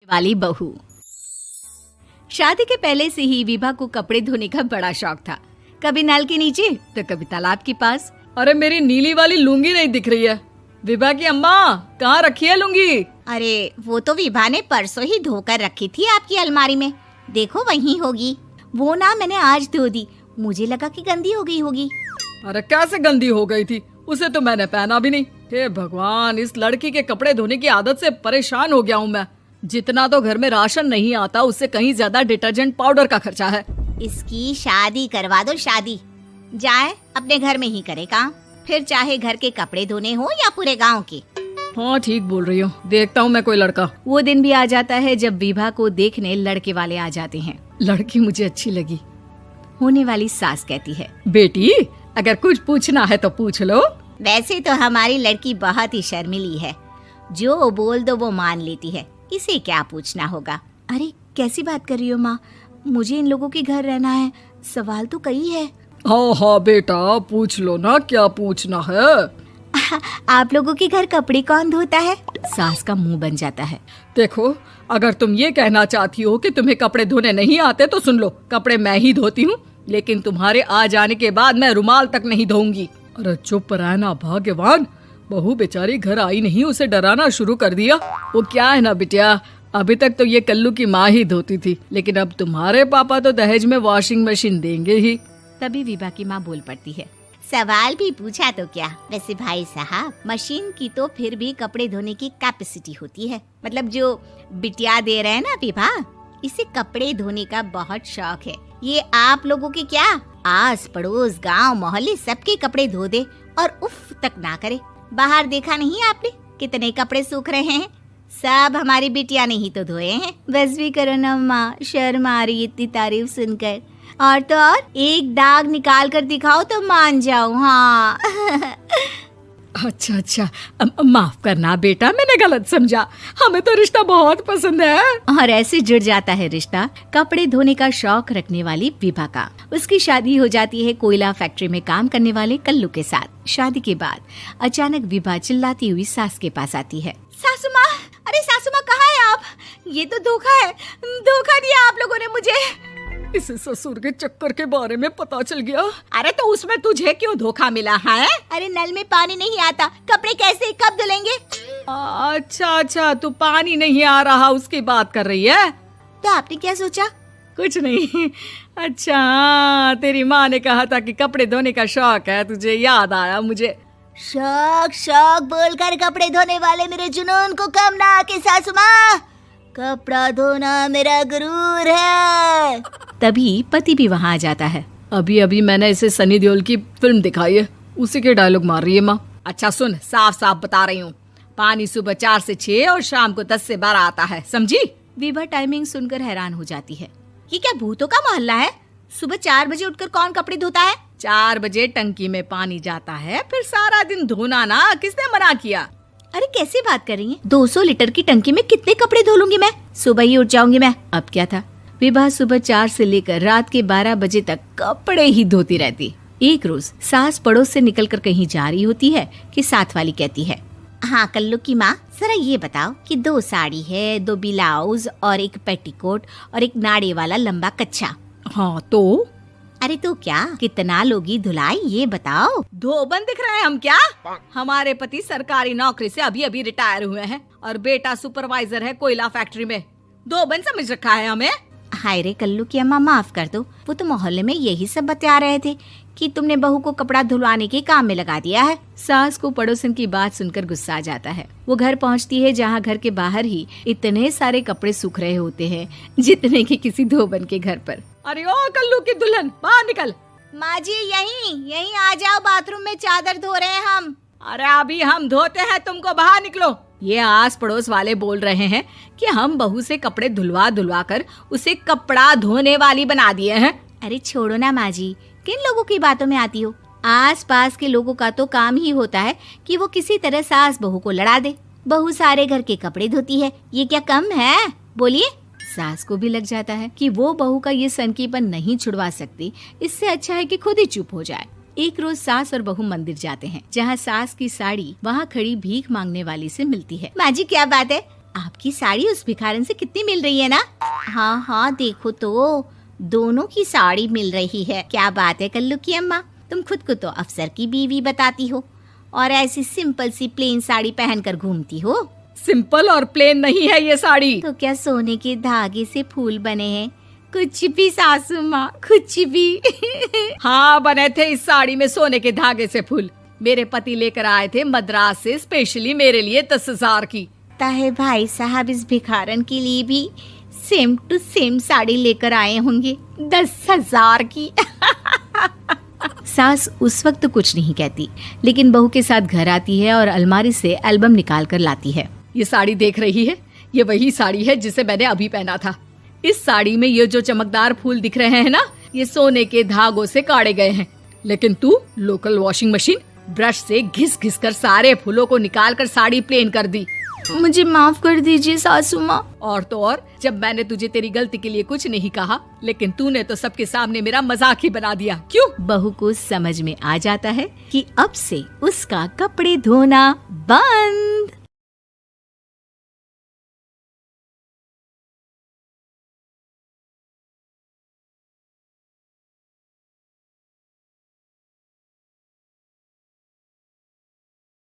वाली बहू। शादी के पहले से ही विभा को कपड़े धोने का बड़ा शौक था। कभी नल के नीचे तो कभी तालाब के पास। अरे मेरी नीली वाली लुंगी नहीं दिख रही है। विभा की अम्मा, कहाँ रखी है लुंगी? अरे वो तो विभा ने परसों ही धोकर रखी थी आपकी अलमारी में, देखो वहीं होगी। वो ना मैंने आज धो दी, मुझे लगा कि गंदी हो गई होगी। अरे कैसे गंदी हो गई थी? उसे तो मैंने पहना भी नहीं। हे भगवान, इस लड़की के कपड़े धोने की आदत से परेशान हो गया हूँ मैं। जितना तो घर में राशन नहीं आता, उससे कहीं ज्यादा डिटर्जेंट पाउडर का खर्चा है। इसकी शादी करवा दो, शादी जाए अपने घर में ही करे काम, फिर चाहे घर के कपड़े धोने हो या पूरे गांव के। हाँ ठीक बोल रही हो, देखता हूँ मैं कोई लड़का। वो दिन भी आ जाता है जब विभा को देखने लड़के वाले आ जाते हैं। लड़की मुझे अच्छी लगी। होने वाली सास कहती है, बेटी अगर कुछ पूछना है तो पूछ लो। वैसे तो हमारी लड़की बहुत ही शर्मिली है, जो बोल दो वो मान लेती है, इसे क्या पूछना होगा। अरे कैसी बात कर रही हो माँ, मुझे इन लोगों के घर रहना है, सवाल तो कई है। हाँ हाँ बेटा, पूछ लो ना, क्या पूछना है। आप लोगों के घर कपड़े कौन धोता है? सास का मुंह बन जाता है। देखो, अगर तुम ये कहना चाहती हो कि तुम्हें कपड़े धोने नहीं आते तो सुन लो, कपड़े मैं ही धोती हूँ, लेकिन तुम्हारे आ जाने के बाद मैं रुमाल तक नहीं धोऊंगी। अरे चुप रहना भाग्यवान, बहू बेचारी घर आई नहीं, उसे डराना शुरू कर दिया। वो क्या है ना बिटिया, अभी तक तो ये कल्लू की माँ ही धोती थी, लेकिन अब तुम्हारे पापा तो दहेज में वॉशिंग मशीन देंगे ही। तभी विभा की माँ बोल पड़ती है, सवाल भी पूछा तो क्या। वैसे भाई साहब, मशीन की तो फिर भी कपड़े धोने की कैपेसिटी होती है, मतलब जो बिटिया दे रहे हैं ना विभा, इसे कपड़े धोने का बहुत शौक है। ये आप लोगों के क्या, आस पड़ोस गांव मोहल्ले सबके कपड़े धो दे और उफ तक ना करे। बाहर देखा नहीं आपने कितने कपड़े सूख रहे हैं, सब हमारी बिटिया ने ही तो धोए हैं। बस भी करो ना माँ, शर्म आ रही इतनी तारीफ सुनकर। और तो और एक दाग निकाल कर दिखाओ तो मान जाऊं। हाँ अच्छा अच्छा, माफ करना बेटा, मैंने गलत समझा। हमें तो रिश्ता बहुत पसंद है। और ऐसे जुड़ जाता है रिश्ता कपड़े धोने का शौक रखने वाली विभा का। उसकी शादी हो जाती है कोयला फैक्ट्री में काम करने वाले कल्लू के साथ। शादी के बाद अचानक विभा चिल्लाती हुई सास के पास आती है। सासू माँ, अरे सासू माँ कहाँ है आप? ये तो धोखा है, धोखा दिया आप लोगों ने मुझे। इसे ससुर के चक्कर के बारे में पता चल गया। अरे तो उसमें तुझे क्यों धोखा मिला है? अरे नल में पानी नहीं आता, कपड़े कैसे कब धुलेंगे? अच्छा अच्छा, तू पानी नहीं आ रहा उसकी बात कर रही है। तो आपने क्या सोचा? कुछ नहीं। अच्छा, तेरी माँ ने कहा था कि कपड़े धोने का शौक है तुझे, याद आया मुझे। शौक शौक बोलकर कपड़े धोने वाले मेरे जुनून को कम ना आके सासू माँ, कपड़ा धोना मेरा गुरूर है। तभी पति भी वहाँ आ जाता है। अभी अभी मैंने इसे सनी देओल की फिल्म दिखाई है, उसी के डायलॉग मार रही है माँ। अच्छा सुन, साफ साफ बता रही हूँ, पानी सुबह 4 से 6 और शाम को 10 से 12 आता है, समझी? विभा टाइमिंग सुनकर हैरान हो जाती है। ये क्या भूतों का मोहल्ला है? सुबह 4 बजे उठकर कौन कपड़े धोता है? 4 बजे टंकी में पानी जाता है, फिर सारा दिन धोना ना, किसने मना किया? अरे कैसी बात कर रही हैं? 200 लीटर की टंकी में कितने कपड़े धो लूंगी मैं, सुबह ही उठ जाऊंगी मैं। अब क्या था, विभा सुबह 4 से लेकर रात के 12 बजे तक कपड़े ही धोती रहती। एक रोज सास पड़ोस से निकलकर कहीं जा रही होती है कि साथ वाली कहती है, हाँ कल्लू की माँ, जरा ये बताओ कि 2 साड़ी है, 2 ब्लाउज और एक पेटीकोट और एक नाड़े वाला लंबा कच्छा। हाँ तो? अरे तो क्या, कितना लोगी धुलाई ये बताओ। धोबन दिख रहे हैं हम क्या? हमारे पति सरकारी नौकरी से अभी अभी रिटायर हुए हैं और बेटा सुपरवाइजर है कोयला फैक्ट्री में। धोबन समझ रखा है हमें। हाय रे कल्लू की अम्मा, माफ कर दो, वो तो मोहल्ले में यही सब बता रहे थे कि तुमने बहू को कपड़ा धुलवाने के काम में लगा दिया है। सास को पड़ोसन की बात सुनकर गुस्सा आ जाता है। वो घर पहुंचती है जहां घर के बाहर ही इतने सारे कपड़े सूख रहे होते हैं जितने कि किसी धोबन के घर पर। अरे ओ कल्लू की दुल्हन, बाहर निकल। माँ जी यहीं आ जाओ, बाथरूम में चादर धो रहे हैं हम। अरे अभी हम धोते हैं, तुमको बाहर निकलो। ये आस पड़ोस वाले बोल रहे हैं कि हम बहू से कपड़े धुलवा धुलवा कर उसे कपड़ा धोने वाली बना दिए हैं। अरे छोड़ो ना माँ जी, किन लोगों की बातों में आती हो? आस पास के लोगों का तो काम ही होता है कि वो किसी तरह सास बहू को लड़ा दे। बहू सारे घर के कपड़े धोती है, ये क्या कम है? बोलिए। सास को भी लग जाता है कि वो बहू का ये सनकीपन नहीं छुड़वा सकती, इससे अच्छा है कि खुद ही चुप हो जाए। एक रोज सास और बहू मंदिर जाते हैं, जहाँ सास की साड़ी वहाँ खड़ी भीख मांगने वाली से मिलती है। माँ जी क्या बात है, आपकी साड़ी उस भिखारन से कितनी मिल रही है ना? हाँ हाँ देखो तो, दोनों की साड़ी मिल रही है। क्या बात है कल्लू की अम्मा, तुम खुद को तो अफसर की बीवी बताती हो और ऐसी सिंपल सी प्लेन साड़ी पहनकर घूमती हो। सिंपल और प्लेन नहीं है ये साड़ी। तो क्या सोने के धागे से फूल बने हैं? कुछ भी सासू माँ, कुछ भी। हाँ बने थे इस साड़ी में सोने के धागे से फूल। मेरे पति लेकर आए थे मद्रास से स्पेशली मेरे लिए 10,000 की। ताहे भाई साहब इस भिखारन के लिए भी सेम टू सेम साड़ी लेकर आए होंगे 10,000 की। सास उस वक्त तो कुछ नहीं कहती, लेकिन बहू के साथ घर आती है और अलमारी से एल्बम निकाल कर लाती है। ये साड़ी देख रही है, ये वही साड़ी है जिसे मैंने अभी पहना था। इस साड़ी में ये जो चमकदार फूल दिख रहे हैं ना, ये सोने के धागों से काढ़े गए हैं। लेकिन तू लोकल वॉशिंग मशीन ब्रश से घिस घिस कर सारे फूलों को निकाल कर साड़ी प्लेन कर दी। मुझे माफ कर दीजिए सासू माँ। और तो और, जब मैंने तुझे तेरी गलती के लिए कुछ नहीं कहा, लेकिन तूने तो सबके सामने मेरा मजाक ही बना दिया। क्यों? बहू को समझ में आ जाता है कि अब से उसका कपड़े धोना बंद।